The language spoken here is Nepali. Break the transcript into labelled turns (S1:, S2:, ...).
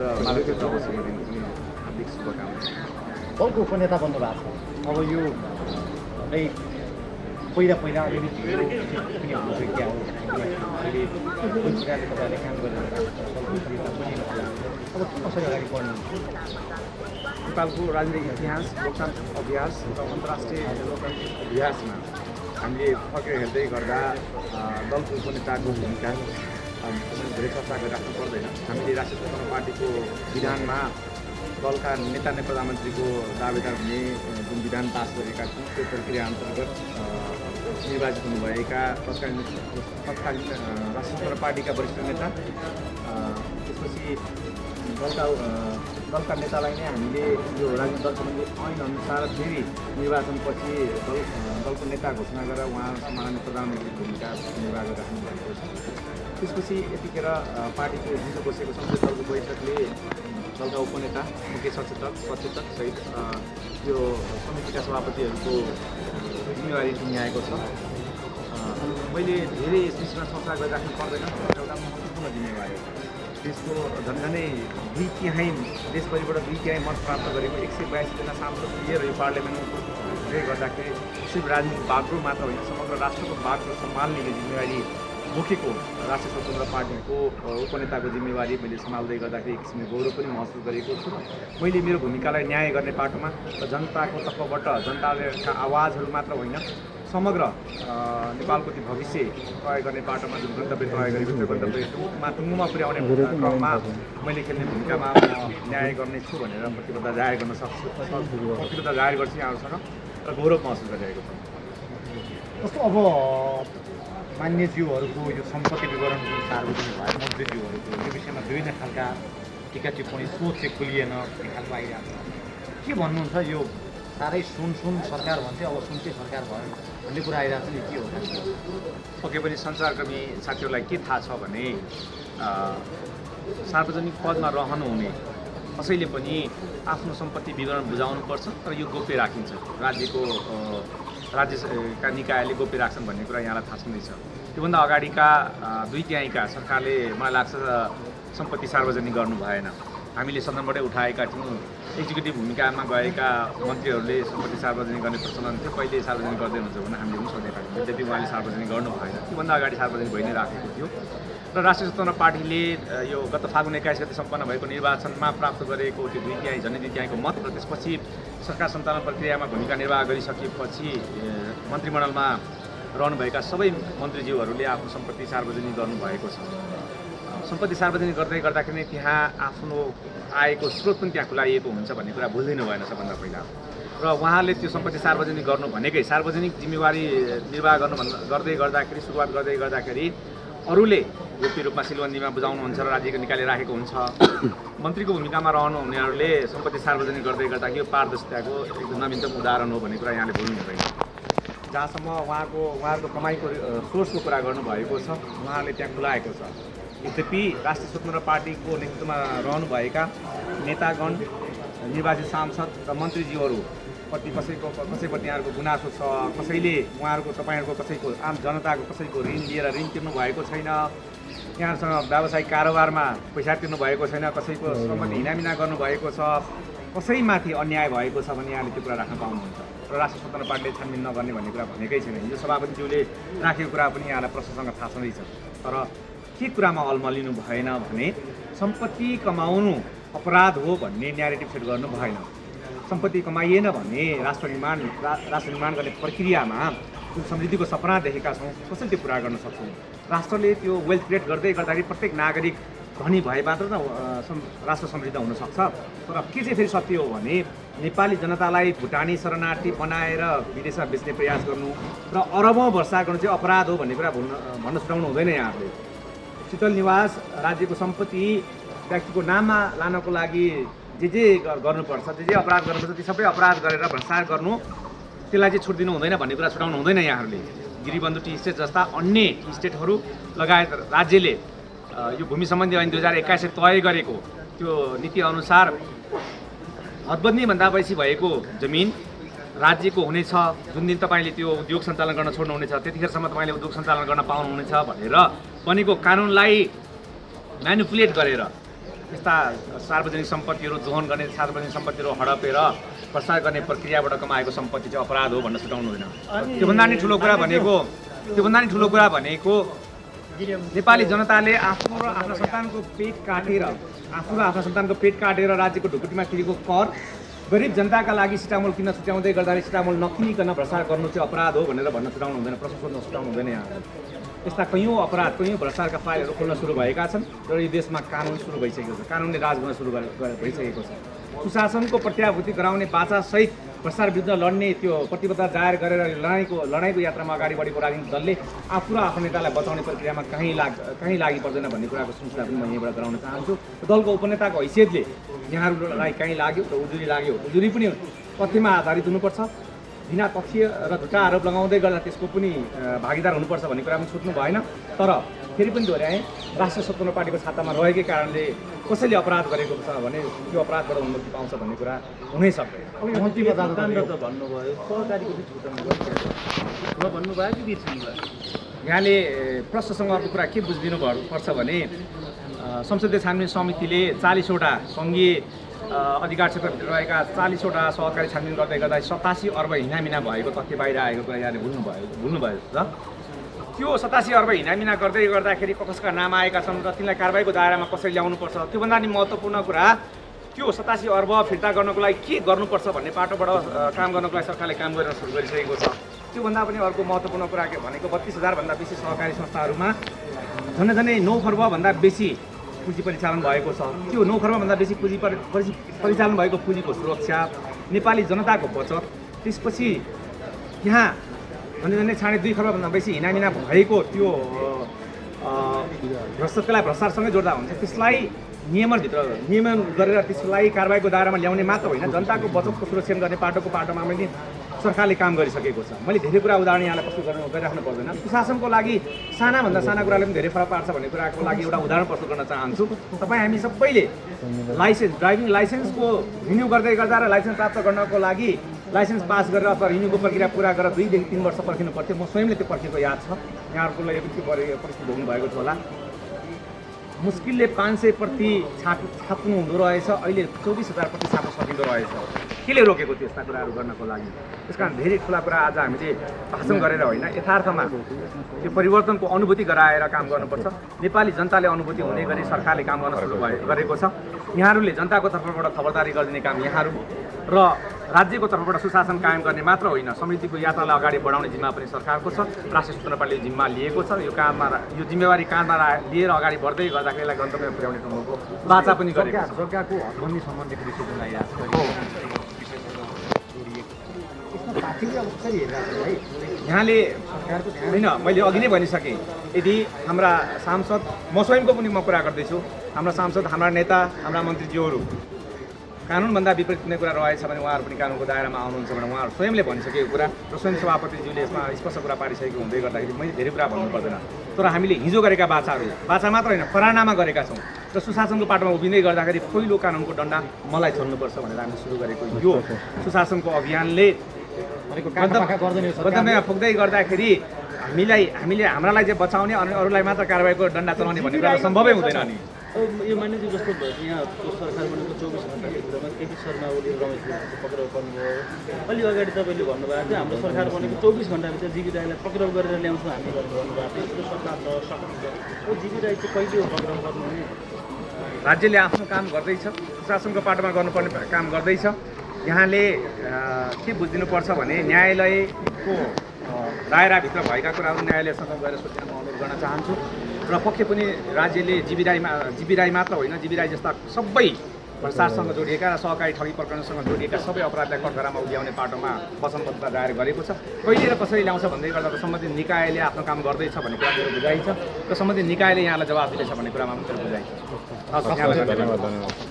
S1: माधवदेव जवासँग पनि हार्दिक शुभकामना।
S2: दलको उपनेता बन्नु भएको छ। अब यो चाहिँ पहिला अलिअलि ढिलो पनि हुन्छ क्या हो अहिले जुन प्रकारले तपाईँहरूले काम गरिरहेको छ दलको उपनेता बनिनुहुन्छ अब के कसरी अगाडि बढ्नुहुन्छ?
S1: नेपालको राजनीतिक इतिहास, लोकतान्त्रिक अभ्यास र अन्तर्राष्ट्रिय लोकतान्त्रिक अभ्यासमा हामीले फर्केर हेर्दै गर्दा दलको उपनेताको भूमिका धेरै चर्चा गरिराख्नु पर्दैन। हामीले राष्ट्रिय स्वतन्त्र पार्टीको विधानमा दलका नेता नै प्रधानमन्त्रीको दावेदार हुने जुन विधान पास गरेका छौँ त्यो प्रक्रिया अन्तर्गत निर्वाचित हुनुभएका तत्कालीन राष्ट्रिय स्वतन्त्र पार्टीका वरिष्ठ नेता त्यसपछि दलका नेतालाई नै हामीले यो राजनीतिक दल सम्बन्धी ऐनअनुसार फेरि निर्वाचनपछि दलको नेता घोषणा गरेर उहाँ माननीय प्रधानमन्त्रीको भूमिका निर्वाह गरिराख्नु भएको छ। त्यसपछि यतिखेर पार्टीको हिजो बसेको संसदीय दलको बैठकले दलका उपनेता, मुख्य सचेतक सहित यो समितिका सभापतिहरूको जिम्मेवारी टुङ्ग्याएको छ। मैले धेरै यस विषयमा चर्चा गरिराख्नु पर्दैन, एउटा महत्त्वपूर्ण जिम्मेवारी हो। देशको झन्झनै 2/3 देशभरिबाट 2/3 मत प्राप्त गरेको 182 जना सांसद लिएर यो पार्लियामेन्टमा उपस्थित हुँदै गर्दाखेरि सिर्फ राजनीतिक बागडोर मात्र होइन, समग्र राष्ट्रको बागडोर सम्हाल्ने जिम्मेवारी बोकेको राष्ट्रिय स्वतन्त्र पार्टीको उपनेताको जिम्मेवारी मैले सम्हाल्दै गर्दाखेरि एक किसिमले गौरव पनि महसुस गरेको छु। मैले मेरो भूमिकालाई न्याय गर्ने पाटोमा र जनताको तर्फबाट जनताका आवाजहरू मात्र होइन, समग्र नेपालको त्यो भविष्य प्रयोग गर्ने पाटोमा जुन गन्तव्य तय गरेको त्यो गन्तव्यमा टुङ्गोमा पुर्याउने क्रममा मैले खेल्ने भूमिकामा म न्याय गर्नेछु भनेर प्रतिबद्धता जाहेर गर्न सक्छु, प्रतिबद्धता जाहेर गर्छु यहाँहरूसँग र गौरव महसुस गरिरहेको छु।
S2: जस्तो अब मान्यज्यूहरूको यो सम्पत्ति विवरण जुन सार्वजनिक भयो मन्त्रीज्यूहरूको यो विषयमा विभिन्न खालका टिका टिप्पणी सोच चाहिँ खुलिएन भन्ने खालको आइरहेको छ। के भन्नुहुन्छ? यो साह्रै सुन सरकार भन्थ्यो, अब सुनकै सरकार भयो भन्ने कुरा आइरहेको छ नि, के हो?
S1: पक्कै पनि सञ्चारकर्मी साथीहरूलाई के थाहा छ भने सार्वजनिक पदमा रहनुहुने कसैले पनि आफ्नो सम्पत्ति विवरण बुझाउनुपर्छ, तर यो गोप्य राखिन्छ। राज्यका निकायले गोप्य राख्छन् भन्ने कुरा यहाँलाई थाहा छँदैछ। त्योभन्दा अगाडिका 2/3 सरकारले मलाई लाग्छ सम्पत्ति सार्वजनिक गर्नु भएन। हामीले सदनबाटै उठाएका थियौँ, एक्जिक्युटिभ भूमिकामा गएका मन्त्रीहरूले सम्पत्ति सार्वजनिक गर्ने प्रचलन थियो, कहिले सार्वजनिक गर्दै हुन्छ भने हामीले पनि सोधेका थियौँ। यद्यपि उहाँले सार्वजनिक गर्नु भएन, त्योभन्दा अगाडि सार्वजनिक भइ नै राखेको थियो। र राष्ट्रिय स्वतन्त्र पार्टीले यो गत फागुन 21 गते सम्पन्न भएको निर्वाचनमा प्राप्त गरेको त्यो 2/3 झन्डै 2/3 मत र त्यसपछि सरकार सञ्चालन प्रक्रियामा भूमिका निर्वाह गरिसकेपछि मन्त्रीमण्डलमा रहनुभएका सबै मन्त्रीज्यूहरूले आफ्नो सम्पत्ति सार्वजनिक गर्नुभएको छ। सम्पत्ति सार्वजनिक गर्दाखेरि नै त्यहाँ आफ्नो आएको स्रोत पनि त्यहाँ खुलाइएको हुन्छ भन्ने कुरा भुल्दिनु भएन सबभन्दा पहिला। र उहाँले त्यो सम्पत्ति सार्वजनिक गर्नु भनेकै सार्वजनिक जिम्मेवारी निर्वाह गर्दै गर्दाखेरि सुरुवात गर्दै गर्दाखेरि अरूले गोप्य रूपमा सिलबन्दीमा बुझाउनुहुन्छ र राज्यको निकायले राखेको हुन्छ। मन्त्रीको भूमिकामा रहनुहुनेहरूले सम्पत्ति सार्वजनिक गर्दै गर्दाखेरि यो पारदर्शिताको एकदम नवीनतम उदाहरण हो भन्ने कुरा यहाँले भुल्नु हुँदैन। जहाँसम्म उहाँहरूको कमाइको सोर्सको कुरा गर्नुभएको छ, उहाँले त्यहाँ खुलाएको छ। यद्यपि राष्ट्रिय स्वतन्त्र पार्टीको नेतृत्वमा रहनुभएका नेतागण, निर्वाचित सांसद र मन्त्रीज्यूहरू प्रति कसैप्रति यहाँहरूको गुनासो छ, कसैले तपाईँहरूको कसैको आम जनताको कसैको ऋण लिएर ऋण तिर्नु भएको छैन, यहाँहरूसँग व्यावसायिक कारोबारमा पैसा तिर्नु भएको छैन, कसैको सम्पत्ति हिनामिना गर्नुभएको छ, कसैमाथि अन्याय भएको छ भने यहाँले त्यो कुरा राख्न पाउनुहुन्छ। र राष्ट्रिय स्वतन्त्र पार्टीले छानबिन नगर्ने भन्ने कुरा भनेकै छैन। हिजो सभापतिज्यूले राखेको कुरा पनि यहाँलाई प्रशासँग थाहा छँदैछ। तर के कुरामा अल्मलिनु भएन भने सम्पत्ति कमाउनु अपराध हो भन्ने न्यारेटिभ सेट गर्नु भएन। सम्पत्ति कमाइएन भने राष्ट्र निर्माण गर्ने प्रक्रियामा जुन समृद्धिको सपना देखेका छौँ कसरी त्यो पुरा गर्न सक्छौँ? राष्ट्रले त्यो वेल्थ क्रिएट गर्दै गर्दाखेरि प्रत्येक नागरिक धनी भए मात्र न राष्ट्र समृद्ध हुनसक्छ। तर के चाहिँ फेरि सत्य हो भने नेपाली जनतालाई भुटानी शरणार्थी बनाएर विदेशमा बेच्ने प्रयास गर्नु र अरबौँ वर्षा गर्नु चाहिँ अपराध हो भन्ने कुरा भन्न छुटाउनु हुँदैन। यहाँहरूले शीतल निवास राज्यको सम्पत्ति व्यक्तिको नाममा लानको लागि जे गर्नुपर्छ, जे अपराध गर्नुपर्छ ती सबै अपराध गरेर भ्रष्टाचार गर्नु त्यसलाई चाहिँ छुट दिनु हुँदैन भन्ने कुरा छुटाउनु हुँदैन। यहाँहरूले गिरिबन्धु टी स्टेट जस्ता अन्य स्टेटहरू लगायत राज्यले यो भूमि सम्बन्धी ऐन 2021 तय गरेको त्यो नीतिअनुसार हदबन्दीभन्दा बेसी भएको जमिन राज्यको हुनेछ। जुन दिन तपाईँले त्यो उद्योग सञ्चालन गर्न छोड्नुहुनेछ त्यतिखेरसम्म तपाईँले उद्योग सञ्चालन गर्न पाउनुहुनेछ भनेर बनेको कानुनलाई म्यानिपुलेट गरेर यस्ता सार्वजनिक सम्पत्तिहरू जोहन गर्ने, सार्वजनिक सम्पत्तिहरू हडपेर प्रसार गर्ने प्रक्रियाबाट कमाएको सम्पत्ति चाहिँ अपराध हो भन्न छुटाउनु हुँदैन। त्योभन्दा नि ठुलो कुरा भनेको नेपाली जनताले आफ्नो र आफ्ना सन्तानको पेट काटेर राज्यको ढुकुटीमा तिरेको कर गरिब जनताका लागि सिटामोल किन्न छुट्याउँदै गर्दाखेरि सिटामोल नकिनिकन भ्रष्टाचार गर्नु चाहिँ अपराध हो भनेर भन्न छुटाउनु हुँदैन, प्रशासन छुटाउनु हुँदैन। यहाँ यस्ता कैयौँ अपराध, कैयौँ भ्रष्टाचारका फाइलहरू खोल्न सुरु भएका छन् र यो देशमा कानुन सुरु भइसकेको छ, कानुनले राज गर्न सुरु भइसकेको छ। सुशासनको प्रत्याभूति गराउने बाचासहित भ्रष्टाचार विरुद्ध लड्ने त्यो प्रतिबद्धता जाहेर गरेर लडाइँको यात्रामा अगाडि बढेको राजनीतिक दलले आफू र आफ्नो नेतालाई बचाउने प्रक्रियामा कहीँ लागि पर्दैन भन्ने कुराको सूचना पनि म यहीँबाट गराउन चाहन्छु। दलको उपनेताको हैसियतले यहाँहरूलाई कहीँ लाग्यो र उजुरी लाग्यो, उजुरी पनि तथ्यमा आधारित हुनुपर्छ। बिना तथ्य र झुटा आरोप लगाउँदै गर्दा त्यसको पनि भागीदार हुनुपर्छ भन्ने कुरा पनि छुट्नु भएन। तर फेरि पनि दोहोऱ्याएँ, राष्ट्रिय स्वतन्त्र पार्टीको छातामा रहेकै कारणले कसैले अपराध गरेको छ भने त्यो अपराधबाट उन्नति पाउँछ भन्ने कुरा हुनै सक्दैन।
S3: मन्त्रीले त भन्नुभयो, सहकारीको बिच छुट्याउनु भन्नुभयो कि बिर्सिनुभयो?
S1: यहाँले प्रश्नसँग अर्को कुरा के बुझिदिनु पर्छ भने संसदीय छानबिन समितिले 40वटा सङ्घीय अधिकार क्षेत्रभित्र रहेका 40वटा सहकारी छानबिन गर्दै गर्दा 87 अर्ब हिनामिना भएको तथ्य बाहिर आएको कुरा यहाँले भुल्नुभयो र त्यो 87 अर्ब हिनामिना गर्दै गर्दाखेरि कसका नाम आएका छन् र तिनलाई कारबाहीको दायरामा कसरी ल्याउनुपर्छ, त्योभन्दा नि महत्त्वपूर्ण कुरा त्यो 87 अर्ब फिर्ता गर्नको लागि के गर्नुपर्छ भन्ने पाटोबाट काम गर्नको लागि सरकारले काम गर्न सुरु गरिसकेको छ। त्योभन्दा पनि अर्को महत्त्वपूर्ण कुरा के भनेको 32,000 भन्दा बेसी सहकारी संस्थाहरूमा झन्डै 9 खर्बभन्दा बेसी पुँजी परिचालन भएको छ। त्यो 9 खर्बभन्दा बेसी पुँजी परिचालन भएको पुँजीको सुरक्षा, नेपाली जनताको बचत, त्यसपछि यहाँ झन्डै 2.5 खर्बभन्दा बेसी हिनामिना भएको त्यो भ्रष्टाचारसँगै जोड्दा हुन्छ। त्यसलाई नियमन गरेर त्यसलाई कारबाहीको दायरामा ल्याउने मात्र होइन, जनताको बचतको सुरक्षण गर्ने पाटोमा पनि सरकारले काम गरिसकेको छ। मैले धेरै कुरा उदाहरण यहाँलाई प्रस्तुत गरिराख्नु पर्दैन। सुशासनको लागि सानाभन्दा साना कुराले पनि धेरै फरक पार्छ भन्ने कुराको लागि एउटा उदाहरण प्रस्तुत गर्न चाहन्छु। तपाईँ हामी सबैले ड्राइभिङ लाइसेन्सको रिन्यू गर्दै गर्दा र लाइसेन्स प्राप्त गर्नको लागि लाइसेन्स पास गरेर अथवा रिन्यूको प्रक्रिया पुरा गरेर 2 देखि 3 वर्ष पर्खिनु पर्थ्यो। म स्वयंले त्यो पर्खेको याद छ, यहाँहरूको लागि पनि त्यो परिस्थिति भोग्नु भएको छ होला। मुस्किलले 500 प्रति छाप्नु हुँदो रहेछ, अहिले 24,000 प्रति छाप्न सकिँदो रहेछ। केले रोकेको थियो यस्ता कुराहरू गर्नको लागि? त्यस कारण धेरै ठुला कुरा आज हामीले भाषण गरेर होइन, यथार्थमा त्यो परिवर्तनको अनुभूति गराएर काम गर्नुपर्छ। नेपाली जनताले अनुभूति हुने गरी सरकारले काम गर्न सुरु गरेको छ। यहाँहरूले जनताको तर्फबाट खबरदारी गरिदिने काम यहाँहरू र राज्यको तर्फबाट सुशासन कायम गर्ने मात्र होइन, समृद्धिको यात्रालाई अगाडि बढाउने जिम्मा पनि सरकारको छ। राष्ट्रिय स्वतन्त्र पार्टीले जिम्मा लिएको छ। यो जिम्मेवारी काँधमा लिएर अगाडि बढ्दै गर्दाखेरि यसलाई गन्तव्यमा पुर्याउने ठाउँको बाचा पनि गरेको छ।
S2: जग्गाको हदबन्दी सम्बन्धीको विषय आइरहेको छ।
S1: यहाँले होइन, मैले अघि नै भनिसकेँ, यदि हाम्रा सांसद, म स्वयंको पनि म कुरा गर्दैछु, हाम्रा सांसद, हाम्रा नेता, हाम्रा मन्त्रीज्यूहरू कानुनभन्दा विपरीत कुनै कुरा रहेछ भने उहाँहरू पनि कानुनको दायरामा आउनुहुन्छ भने उहाँहरू स्वयंले भनिसकेको कुरा र स्वयं सभापतिज्यूले यसमा स्पष्ट कुरा पारिसकेको हुँदै गर्दाखेरि मैले धेरै कुरा भन्नु पर्दैन। तर हामीले हिजो गरेका बाचा मात्र होइन, फरानामा गरेका छौँ र सुशासनको पाटोमा उभिँदै गर्दाखेरि पहिलो कानुनको डन्डा मलाई छोड्नुपर्छ भनेर हामी सुरु गरेको यो सुशासनको अभियानले गन्तव्यमा पुग्दै गर्दाखेरि हाम्रालाई चाहिँ बचाउने अनि अरूलाई मात्र कारबाहीको डन्डा चलाउने भन्ने कुरा सम्भवै हुँदैन। नि
S3: यो मान्यजी जस्तो यहाँ सरकार बनेको 24 घण्टाभित्रमा केपी शर्मा ओली रमेश गुरुङको पक्राउ गर्नुभयो। अलि अगाडि तपाईँले भन्नुभएको थियो हाम्रो सरकार बनेको 24 घण्टाभित्र जीवी राईलाई पक्राउ गरेर ल्याउँछौँ हामी भन्नुभएको थियो। यस्तो सरकार सक्नुहुन्छ, ओ जीवी राई चाहिँ कहिले हो पक्राउ गर्नुहुने?
S1: राज्यले आफ्नो काम गर्दैछ, शासनको पाटोमा गर्नुपर्ने काम गर्दैछ। यहाँले के बुझिदिनुपर्छ भने न्यायालयको दायराभित्र भएका कुराहरू न्यायालयसँग गएर सोध्न म अनुरोध गर्न चाहन्छु र पक्कै पनि राज्यले जीवी राई मात्र होइन, जीवी राई जस्ता सबै भ्रष्टाचारसँग जोडिएका र सहकारी ठगी प्रकरणसँग जोडिएका सबै अपराधलाई कठघरामा उभ्याउने पाटोमा वचनबद्धता दायर गरेको छ। कहिले र कसरी ल्याउँछ भन्दै गर्दा सम्बन्धित निकायले आफ्नो काम गर्दैछ भन्ने कुरा मेरो बुझाइ छ र सम्बन्धित निकायले यहाँलाई जवाफ दिँदैछ भन्ने कुरामा पनि मेरो बुझाइ छ।
S4: धन्यवाद।